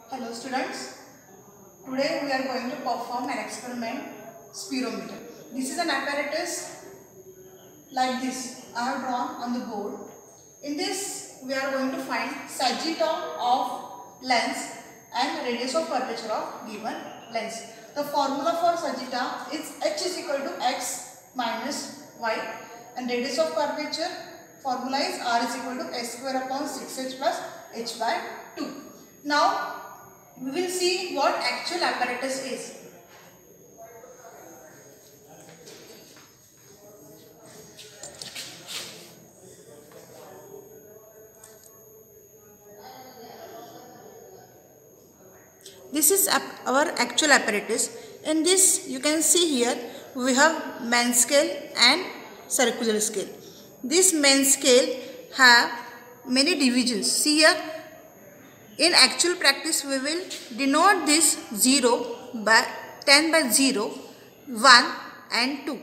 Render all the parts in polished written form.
Hello students, today we are going to perform an experiment spirometer. This is an apparatus like this I have drawn on the board. In this we are going to find sagitta of lens and radius of curvature of given lens. The formula for sagitta is h is equal to x minus y and radius of curvature formula is r is equal to s square upon 6h plus h by 2. Now we will see what actual apparatus is. This is our actual apparatus. In this you can see here we have main scale and circular scale. This main scale have many divisions. See here, in actual practice we will denote this 0 by 10 by 0, 1 and 2.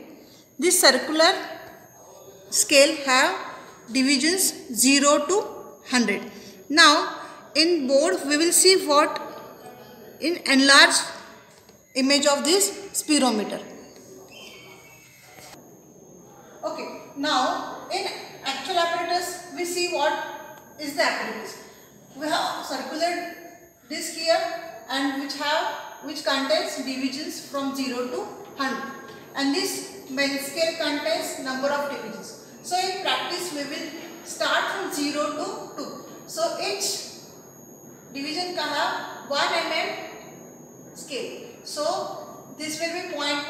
This circular scale have divisions 0 to 100. Now in board we will see what in enlarged image of this spirometer. Okay, now in actual apparatus we see what is the apparatus. We have circular disc here and which contains divisions from 0 to 100, and this main scale contains number of divisions. So in practice we will start from 0 to 2. So each division can have 1 mm scale. So this will be 0.1,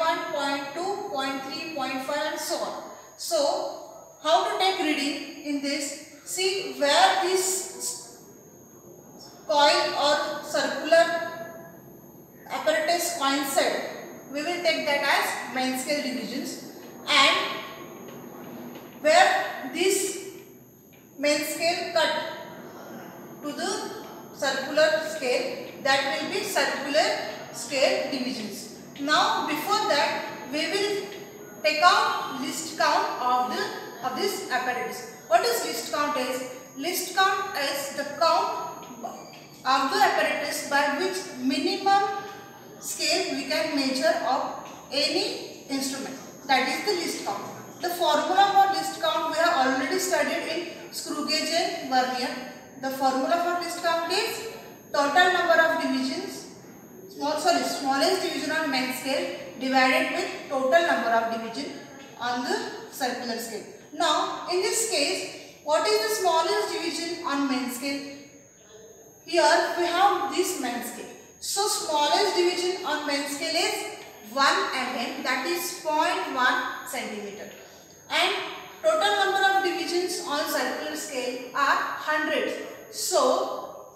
0.2, 0.3, 0.5 and so on. So how to take reading in this? See where this coil or circular apparatus coincide, we will take that as main scale divisions, and where this main scale cut to the circular scale, that will be circular scale divisions. Now before that we will take out list count of this apparatus. What is list count is? List count is the count of the apparatus by which minimum scale we can measure of any instrument. That is the list count. The formula for list count we have already studied in screw gauge and vernier. The formula for list count is total number of divisions, smallest division on main scale divided with total number of division on the circular scale. Now in this case, what is the smallest division on main scale? Here we have this main scale. So smallest division on main scale is 1 mm, that is 0.1 centimeter. And total number of divisions on circular scale are 100. So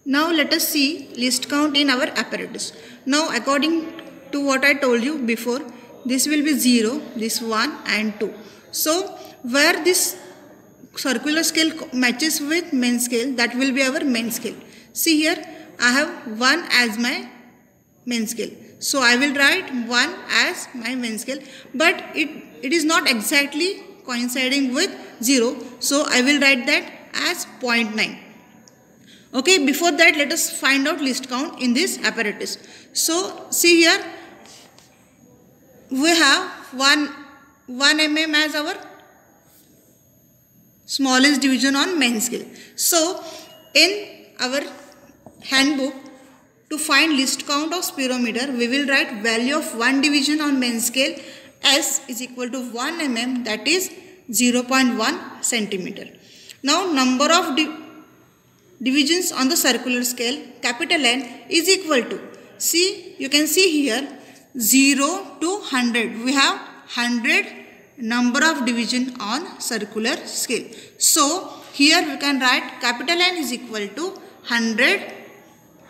now let us see list count in our apparatus. Now according to what I told you before, this will be 0, this 1 and 2. So where this circular scale matches with main scale, that will be our main scale. See here, I have 1 as my main scale. So I will write 1 as my main scale, but it is not exactly coinciding with 0. So I will write that as 0.9. Okay, before that let us find out list count in this apparatus. So see here, we have 1 mm as our smallest division on main scale. So in our handbook, to find list count of spirometer, we will write value of 1 division on main scale, S is equal to 1 mm, that is 0.1 centimeter. Now number of divisions on the circular scale, capital N, is equal to, see, you can see here 0 to 100. We have 100 number of division on circular scale. So here we can write capital N is equal to 100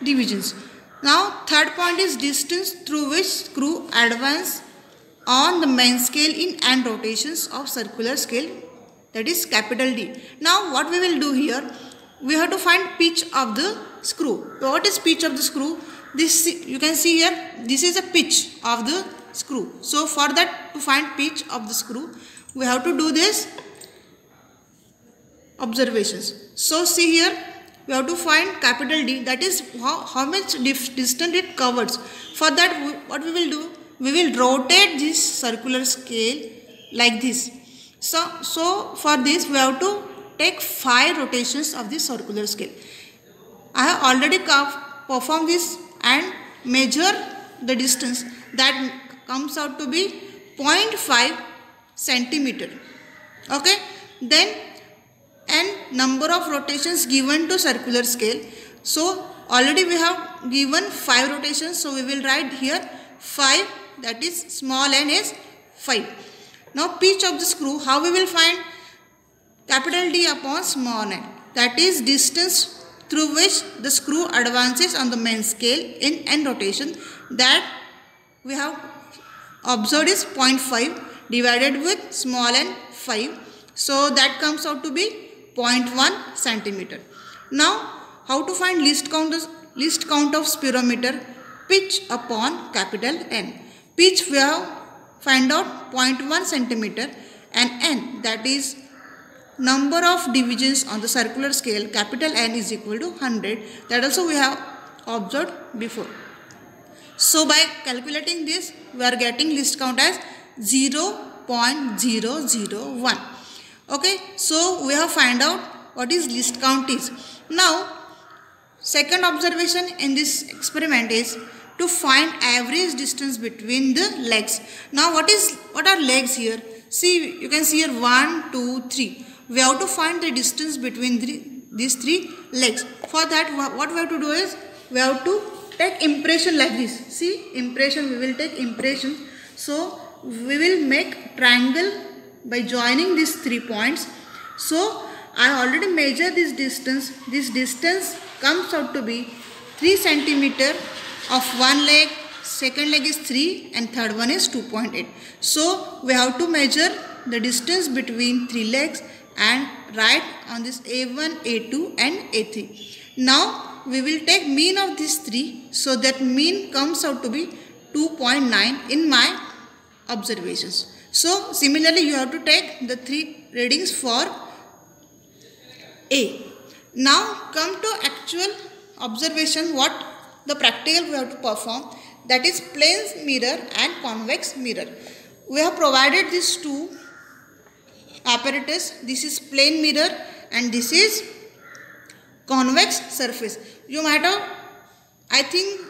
divisions. Now third point is distance through which screw advance on the main scale in n rotations of circular scale, that is capital D. Now what we will do here, we have to find pitch of the screw. What is pitch of the screw? This you can see here, this is a pitch of the screw. So for that, to find pitch of the screw, we have to do this observations. So see here, we have to find capital D, that is how much distance it covers. For that, what we will do? We will rotate this circular scale like this. So for this, we have to take 5 rotations of the circular scale. I have already performed this and measure the distance, that comes out to be 0.5 centimeter. Okay, then n number of rotations given to circular scale. So already we have given 5 rotations, so we will write here 5, that is small n is 5. Now pitch of the screw, how we will find? Capital D upon small n, that is distance through which the screw advances on the main scale in n rotation, that we have observed is 0.5 divided with small n 5. So that comes out to be 0.1 centimeter. Now how to find least count of spirometer? Pitch upon capital N. Pitch we have find out 0.1 centimeter, and n, that is number of divisions on the circular scale, capital N is equal to 100. That also we have observed before. So by calculating this, we are getting least count as 0.001. Okay, so we have find out what is least count is. Now second observation in this experiment is to find average distance between the legs. Now what are legs here? See, you can see here 1, 2, 3. We have to find the distance between these 3 legs. For that, what we have to do is we have to take impression like this. See, impression, we will take impression. So we will make triangle by joining these 3 points. So I already measured this distance. This distance comes out to be 3 centimeter of one leg, second leg is 3 and third one is 2.8. So we have to measure the distance between 3 legs and write on this A1, A2 and A3. Now we will take mean of these 3. So that mean comes out to be 2.9 in my observations. So similarly you have to take the 3 readings for A. Now come to actual observation, what the practical we have to perform, that is plane mirror and convex mirror. We have provided these 2 apparatus. This is plane mirror and this is convex surface. You might have, I think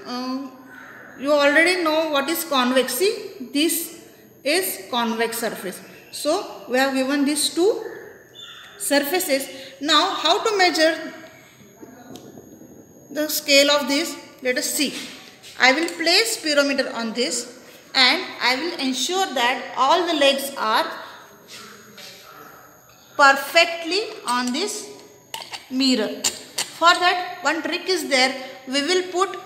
you already know what is convex. See, this is convex surface. So we have given these 2 surfaces. Now how to measure the scale of this? Let us see. I will place spirometer on this and I will ensure that all the legs are perfectly on this mirror. For that, one trick is there. We will put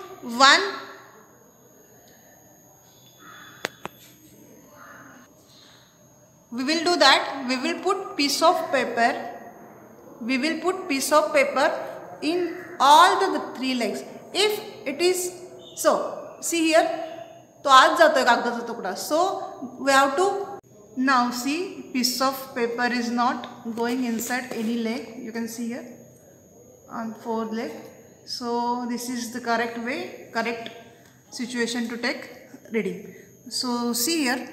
we will do that. We will put piece of paper. We will put piece of paper in all the 3 legs. If it is so, see here. तो आज जातोय कागदाचा तुकडा. So we have to now see, piece of paper is not going inside any leg. You can see here on 4 leg. So this is the correct way, correct situation to take reading. So see here,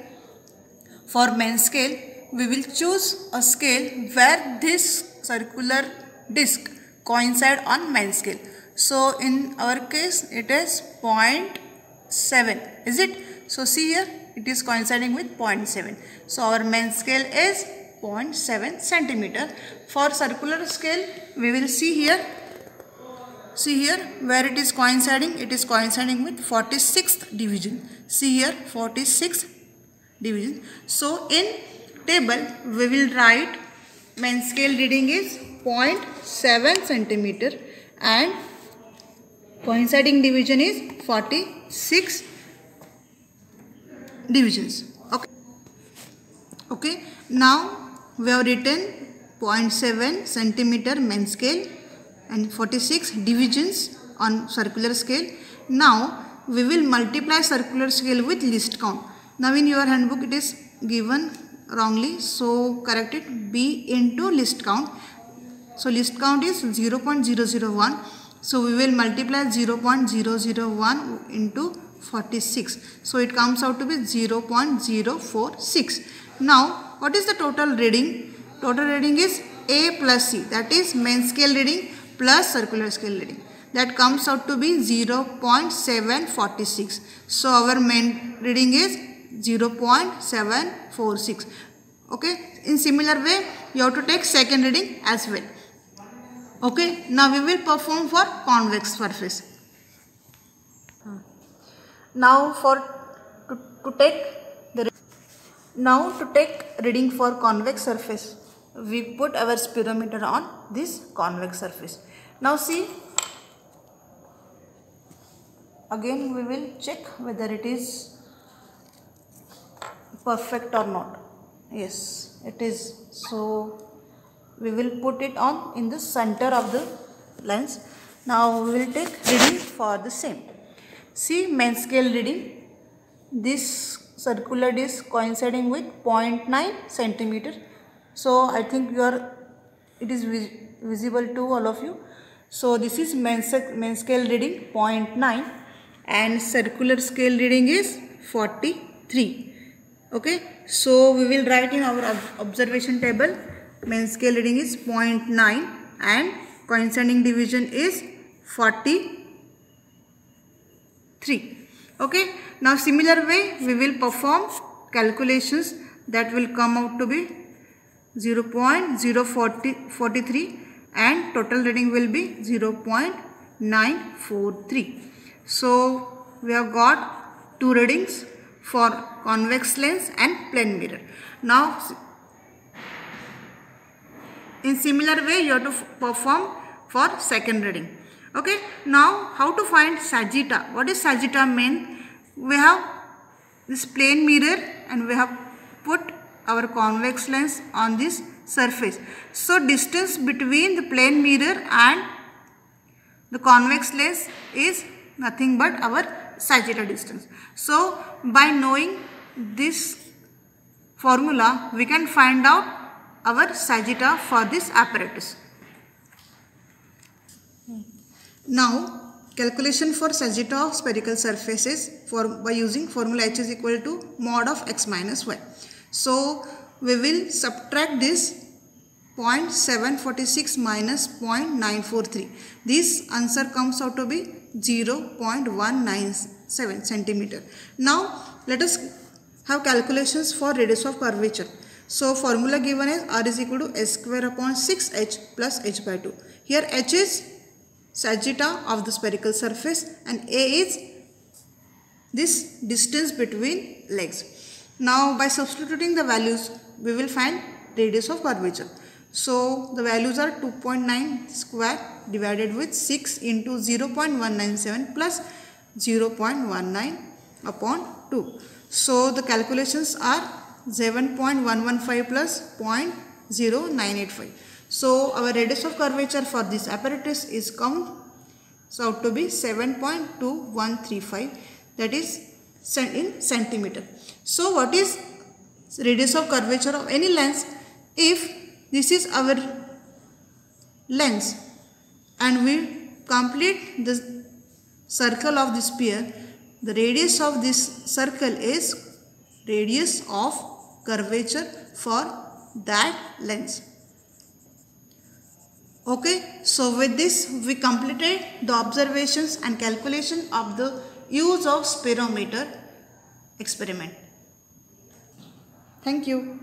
for main scale we will choose a scale where this circular disc coincide on main scale. So in our case it is 0.7, is it? So see here, it is coinciding with 0.7. So our main scale is 0.7 centimeter. For circular scale we will see here. See here where it is coinciding with 46th division. See here 46th division. So in table we will write main scale reading is 0.7 centimeter and coinciding division is 46 divisions. Okay. Now we have written 0.7 centimeter main scale and 46 divisions on circular scale. Now we will multiply circular scale with least count. Now in your handbook it is given wrongly, so correct it, B into least count. So least count is 0.001. So we will multiply 0.001 into 46. So it comes out to be 0.046. Now what is the total reading? Total reading is A plus C, that is main scale reading plus circular scale reading. That comes out to be 0.746. So our main reading is 0.746. Okay. In similar way, you have to take second reading as well. Okay. Now we will perform for convex surface. Now to take reading for convex surface, we put our spirometer on this convex surface. Now see, again we will check whether it is perfect or not. Yes, it is. So we will put it on in the center of the lens. Now we will take reading for the same. See, main scale reading, this circular disc coinciding with 0.9 centimeter. So I think it is visible to all of you. So this is main scale reading 0.9 and circular scale reading is 43. Okay, so we will write in our observation table, main scale reading is 0.9 and coinciding division is 43. Okay, now similar way we will perform calculations. That will come out to be 0.043 and total reading will be 0.943. So we have got two readings for convex lens and plane mirror. Now in similar way you have to perform for second reading. Okay, now how to find sagitta? What is sagitta mean? We have this plane mirror and we have put our convex lens on this surface. So distance between the plane mirror and the convex lens is nothing but our sagitta distance. So by knowing this formula, we can find out our sagitta for this apparatus. Now calculation for sagitta of spherical surfaces by using formula H is equal to mod of x minus y. So we will subtract this 0.746 minus 0.943. This answer comes out to be 0.197 centimeter. Now let us have calculations for radius of curvature. So formula given is r is equal to s square upon 6h plus h by 2. Here h is sagitta of the spherical surface and a is this distance between legs. Now by substituting the values we will find radius of curvature. So the values are 2.9 square divided with 6 into 0.197 plus 0.19 upon 2. So the calculations are 7.115 plus 0.0985. So our radius of curvature for this apparatus is come out to be 7.2135, that is in centimeter. So what is radius of curvature of any lens? If this is our lens and we complete the circle of the sphere, the radius of this circle is radius of curvature for that lens. Okay, so with this we completed the observations and calculation of the use of spirometer experiment. Thank you.